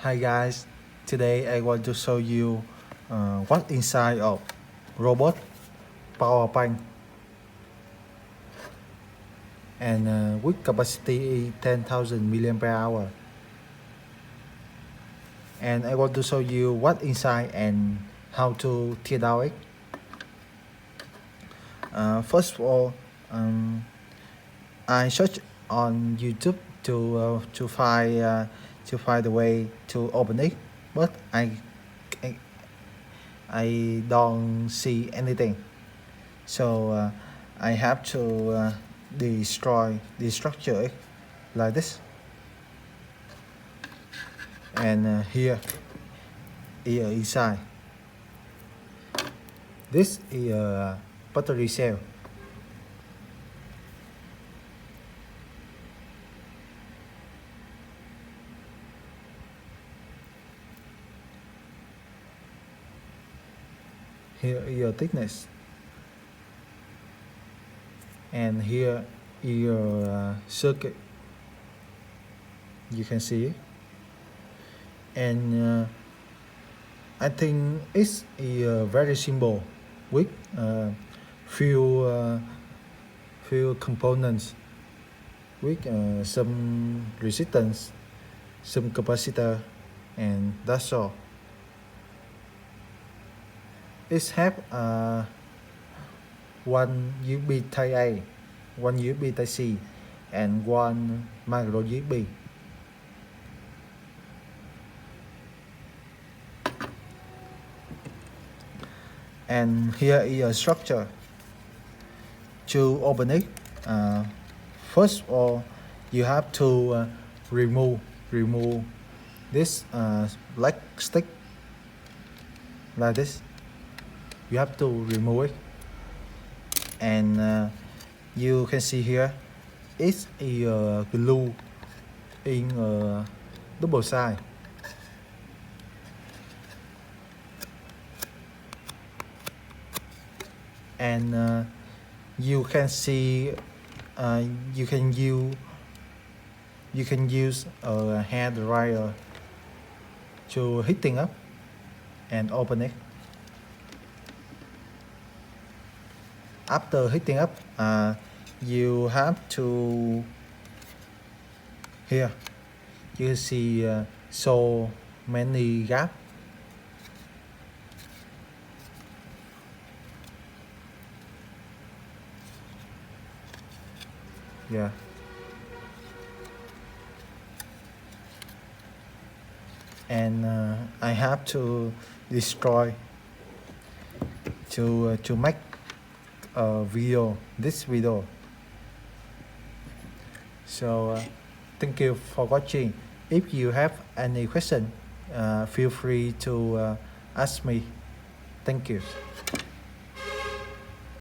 Hi guys, today I want to show you what inside of robot power bank and with capacity 10,000 milliampere hour. And I want to show you what inside and how to tear down it. First of all, I search on YouTube to find the way to open it, but I, I don't see anything. So I have to destroy the structure like this. And here inside, this is a battery cell. Here is your thickness, and here is your circuit. You can see it. And I think it's very simple with few components with some resistance, some capacitor, and that's all. It have one USB Type A, one USB Type C, and one micro USB. And here is a structure. To open it, first of all, you have to remove this black stick like this. You have to remove it, and you can see here it's a glue in a double side. And you can see you can use a hand dryer to heating up and open it. After heating up, you have to here you see so many gaps. Yeah. And I have to destroy to make a video, this video. So thank you for watching. If you have any question, feel free to ask me. Thank you.